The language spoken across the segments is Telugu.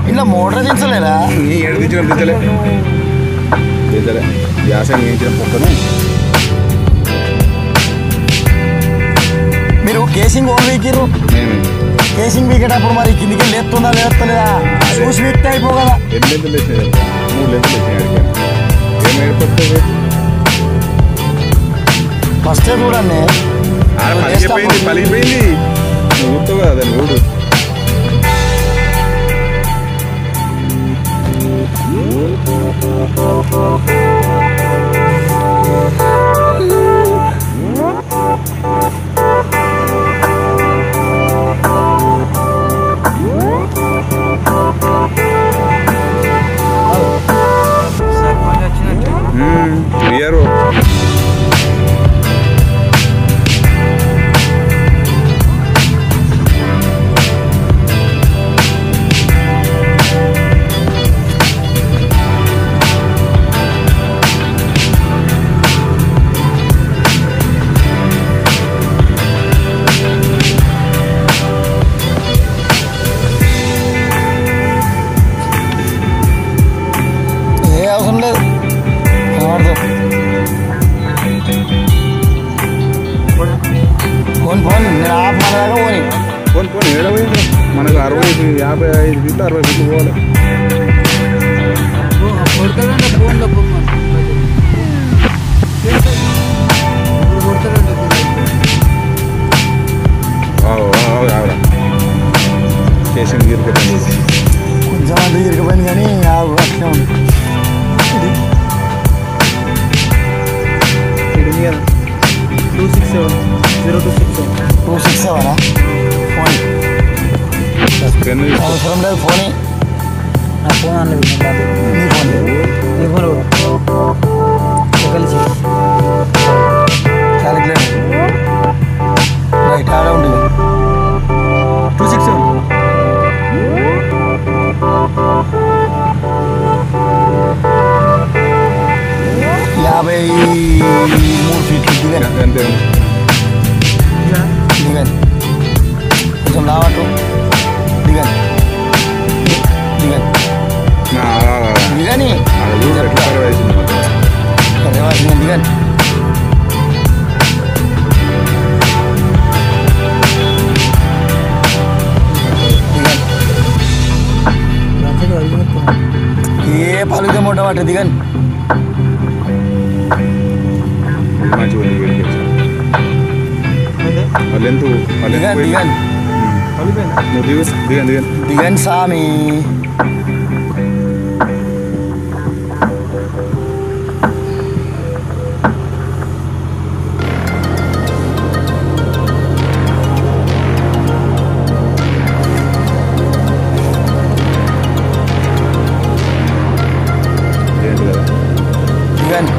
ఇలా మోటార్ దించలేదా? దించలే గ్యాస్ వేయించిన పక్కనే. మీరు కేసింగ్ ఓన్ వీకిరు, కేసింగ్ వీకేటప్పుడు మరి కిందికి లేస్తుందా లేస్తలేదా చూసి వీక్తే అయిపో కదా. 2 లెంతులు వేసినాయి, 3 లెంతులు వేసినాయి. ఏం ఏర్పడుతుంది ఫస్టే చూడండి. పలిగిపోయింది నువ్వు గుర్తావు కదా దాన్ని చూడు. క్లియరు పోనీ ఏడవైంది మనకు 55 ఫీట్లు 60 ఫీట్లు పోవాలి. స్టేషన్ ఇరికిపోయింది, కొంచెం అంతా ఇరికిపోయింది కానీ అట్లే ఉంది. 267 ఫోన్ అవసరం లేదు. ఫోన్ నా ఫోన్ అనలేదు, నీ ఫోన్ కలిసి క్యాలిక్యులేటర్ రైట్ ఆడ ఉంటుంది. 267 53 ఫీట్లు దిగాను. అంతే దిగాను కొంచెం లావట్టు దిగాను దిగాను దిగాని రేవాల్సింది దిగాను. ఏ పాలుగా మూట వాట దిగాను. దిగండి సామి. దిగండి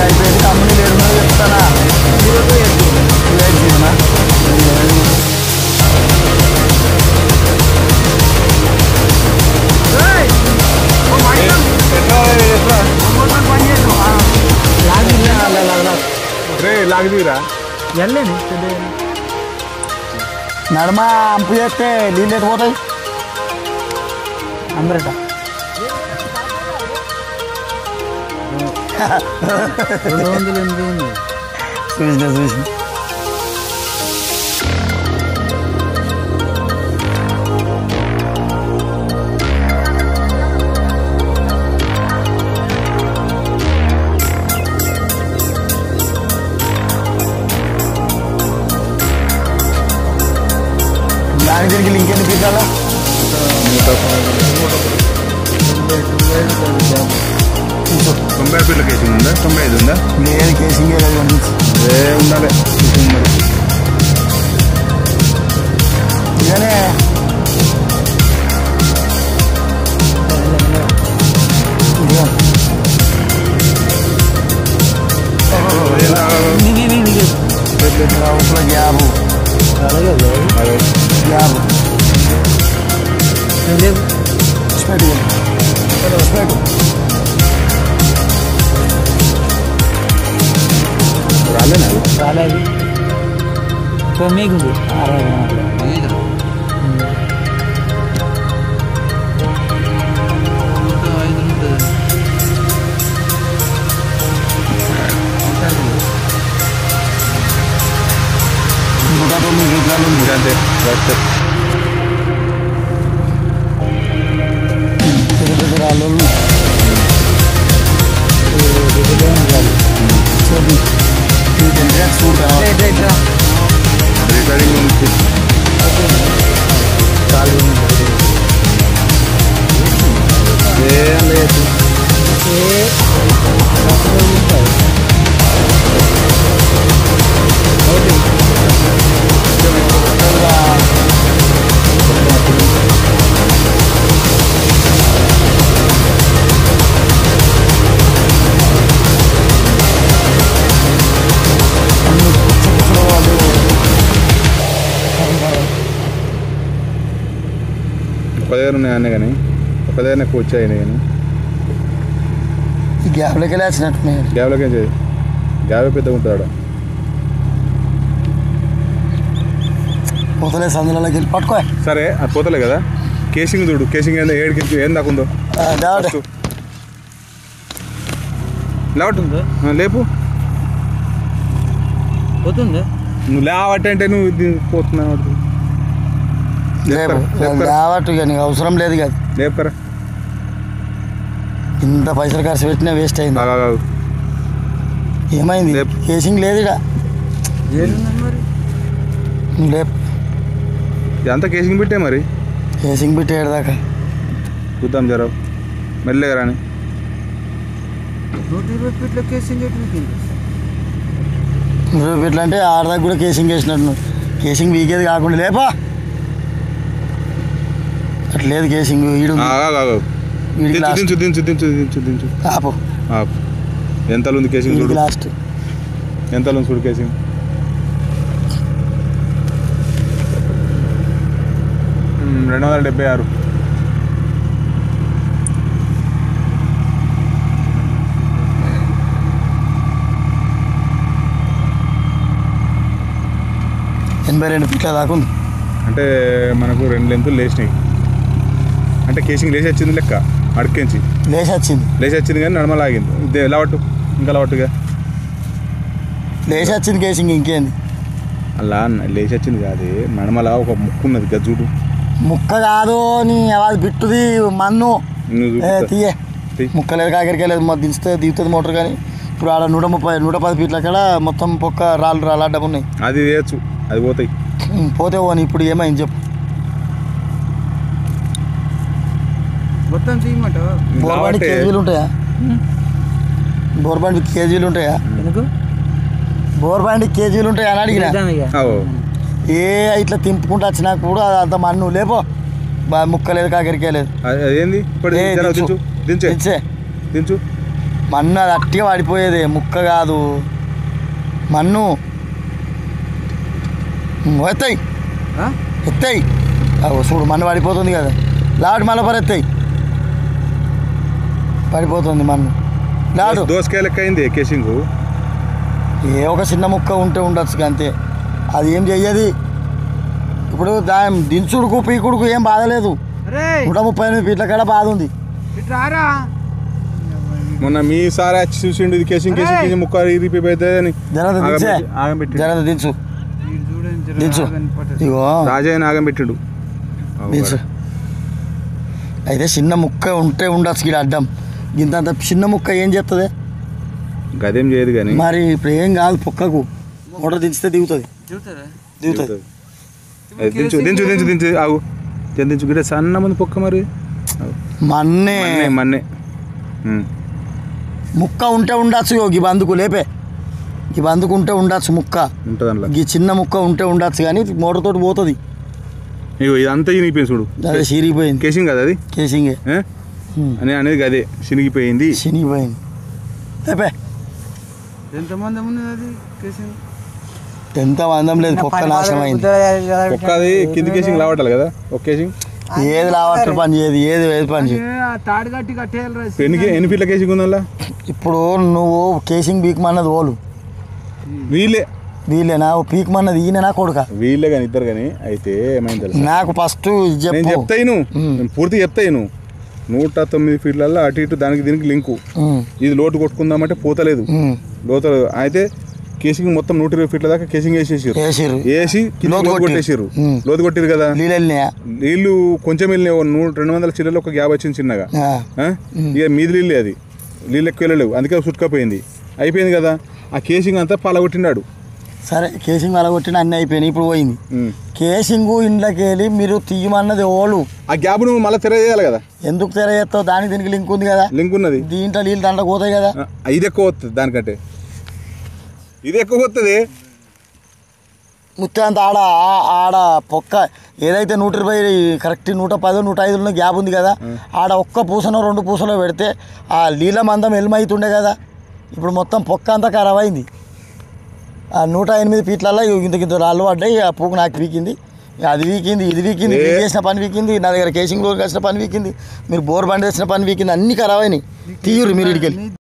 అయిపోయింది. కంపెనీ లేదు చెప్తానా లాగదీరా నడమ అంపు చేస్తే నీళ్ళు ఎట్టిపోతాయి. అందరట చూసిన దానికి దీనికి లింక్ ఎందుకు పెట్టాలా? 90 ఫీట్ల కేసింగ్ ఉందా? 95 ఉందా? లేదు, కేసింగ్ ఉండాలి. ఇదనే వాళ్ళది 9 ఉంది 6 అంతే రాళ్ళు రికార్డింగ్ నుంచి ఏం లేదు ఒక దగ్గర ఉన్నాయన్నీ కానీ ఒక దగ్గర ఎక్కువ వచ్చాయి కానీ ఈ గ్యాప్లోకి వెళ్ళి వచ్చినట్టున్నాయి. గ్యాబ్లోకి ఏం చేయదు గ్యాబ్ పెద్దగా ఉంటుంది ఆడ పోతలే సందులలోకి వెళ్ళి పట్టుకో. సరే అది పోతలే కదా కేసింగ్ చూడు కేసింగ్ ఏందో ఏడుకి ఏం దాకుందో లేవట్టుందో లేపు పోతుంది నువ్వు లేవట్టంటే నువ్వు పోతున్నావు లేవట్టు ఇక నీకు అవసరం లేదు కదా. లేపుకరా ఇంత పైసలు ఖర్చు పెట్టినా వేస్ట్ అయింది. ఏమైంది కేసింగ్ లేదు ఇక లేపు ఇదంతా కేసింగ్ పెట్టే మరి కేసింగ్ పెట్టి ఏడదాకా చూద్దాం జరావు మెల్లగా రాని 120 ఫీట్ల కేసింగ్ ఎట్లా అంటే ఆడదాకా కూడా కేసింగ్ వేసినట్టు కేసింగ్ వీకేది కాకుండా లేపా అట్లా లేదు కేసింగ్ వీడు దించు దించు దించు దించు దించు ఆపు ఆపు ఎంతలో ఉంది కేసింగ్ చూడు లాస్ట్ ఎంతలో ఉంది చూడు కేసింగ్ 276 82 ఫీట్ల దాకా ఉంది. అంటే మనకు 2 లెంతులు లేచినాయి అంటే కేసింగ్ లేచి వచ్చింది లెక్క అడికించి లేచి వచ్చింది కానీ నడమలు ఆగింది ఇదే లవట్టు ఇంకా లవట్టుగా లేచి వచ్చింది కేసింగ్ ఇంకేంది అలా లేచి వచ్చింది కాదు నడమల ఒక ముక్కు ఉన్నది గజ్జుడు ముక్క కాదు నీ అది బిట్టుది మన్ను తీయే ముక్క లేదు కాకరికి లేదు దించితే దిగుతుంది మోటార్. కానీ ఇప్పుడు ఆడ 110 ఫీట్ల కాడ మొత్తం పొక్క రాళ్ళు అడ్డం ఉన్నాయి. అది వేయచ్చు అది పోతాయి పోతే పోని ఇప్పుడు ఏమైంది చెప్పు. మొత్తం చేయమంట బోర్బండి కేజీలు ఉంటాయా బోర్బండి కేజీలు ఉంటాయా ఎందుకు బోర్బండి కేజీలు ఉంటాయా అని అడిగినా. ఏ ఇట్లా తింపుకుంటూ వచ్చినా కూడా అంత మన్ను లేపో ముక్క లేదు కాకరికే లేదు ఏంది దించే దించు మన్ను అది అట్టిగా పడిపోయేది ముక్క కాదు మన్ను ఎత్తాయి ఎత్తాయి చూడు మన్ను పడిపోతుంది కదా లాడు మళ్ళీ ఎత్తాయి పడిపోతుంది మన్ను లాడు దోసకాయ లెక్క అయింది కేసింగ్ ఏ ఒక చిన్న ముక్క ఉంటే ఉండొచ్చు అంతే అది ఏం చెయ్యది. ఇప్పుడు దాని దించుడుకు పీకుడుకు ఏం బాధలేదు 138 ఫీట్ల కాడ బాధ ఉంది. మొన్న మీ సార్ వచ్చి చూసిండు ఇది కేసింగ్ ముక్క ఇరిపోయితే అని జరంత దించు దించు ఇగో రాజయ్య ఆగం పెట్టిండు దించు. అయితే చిన్న ముక్క ఉంటే ఉండొచ్చు ఇక్కడ అడ్డం ఇంత చిన్న ముక్క ఏం చేస్తుంది గదేం చేయదు కానీ మరి ఇప్పుడు ఏం కాదు పొక్కకు మోటార్ దించితే దిగుతుంది దిగుతుంది దించు దించు దించు దించు ఆగు దించు గిట్ట సన్న మంది పొక్క మరి మన్నే మన్నే ముక్క ఉంటే ఉండొచ్చు ఈ బందుకు లేపే ఈ బందుకు ఉంటే ఉండొచ్చు ముక్క ఉంటుంది ఈ చిన్న ముక్క ఉంటే ఉండొచ్చు కానీ మోటార్ తోటి పోతుంది. ఇగో ఇదంతా చినిగిపోయింది చూడు అదే చిరిగిపోయింది కేసింగ్ కదా అది కేసింగే అని అనేది అదే చినిగిపోయింది లేపే ఎంతమంది ఉన్నది అది కేసింగ్ ఎంత మందం లేదు పొక్క నాశనం అయింది. ఒక్క అది కింది కేసింగ్ లావటాలి కదా ఒక కేసింగ్ ఏది లావట్టు పని చేయదు ఏది పని చేయదు తాడు కట్టి కట్టేయాలి. ఎన్ని ఫీట్ల కేసింగ్ ఉందా ఇప్పుడు నువ్వు కేసింగ్ బీక్ అన్నది ఓలు వీళ్ళే వీళ్ళేనా పీకమన్నది ఈయననా కొడుక వీళ్ళే కానీ ఇద్దరు కానీ అయితే ఏమైంది తెలుసా నాకు ఫస్ట్ నేను చెప్పు చెప్తాను నేను పూర్తి చెప్తాను 109 ఫీట్లలో అటు ఇటు దానికి దీనికి లింకు ఇది లోటు కొట్టుకుందామంటే పోతలేదు లోత అయితే కేసింగ్ మొత్తం 120 ఫీట్ల దాకా కేసింగ్ వేసి లోతు కొట్టేసారు లోతు కొట్టిరు కదా నీళ్ళు కొంచెం వెళ్ళినాయి 200 చిల్లలు ఒక గ్యాప్ వచ్చింది చిన్నగా ఇక మీది నీళ్ళే అది నీళ్ళు ఎక్కువ వెళ్ళలేవు అందుకే సుట్టుకపోయింది అయిపోయింది కదా ఆ కేసింగ్ అంతా పలగొట్టినాడు సరే కేసింగ్ పలగొట్టిన అన్నీ అయిపోయినాయి ఇప్పుడు పోయింది కేసింగ్ ఇంట్లోకి వెళ్ళి మీరు తీయమన్నది ఓళ్ళు ఆ గ్యాప్ నువ్వు మళ్ళీ తెరవేయాలి కదా ఎందుకు తెరవేస్తావు దానికి దీనికి లింక్ ఉంది కదా లింక్ ఉన్నది దీంట్లో నీళ్ళు దాంట్లో పోతాయి కదా ఇది ఎక్కువ వస్తుంది దానికంటే ఇది ఎక్కువ వస్తుంది ముత్తంత ఆడ పొక్క ఏదైతే 120 కరెక్ట్ 110 105 గ్యాప్ ఉంది కదా ఆడ ఒక్క పూసనో 2 పూసలో పెడితే ఆ నీళ్ళ మందం ఎల్మైతుండే కదా ఇప్పుడు మొత్తం పొక్క అంతా ఖరాబ్ అయింది ఆ 108 ఫీట్లలో ఇంత రాళ్ళు పడ్డాయి ఆ పూకు నాకు వీకింది అది వీకింది ఇది వీకింది మీరు చేసిన పని వీకింది నా దగ్గర కేసింగ్ లోకి వచ్చిన పని వీకింది మీరు బోర్ బండి వేసిన పని వీకింది అన్నీ ఖరాబ్ అయినాయి తీయరు మీరు ఇడికెళ్ళి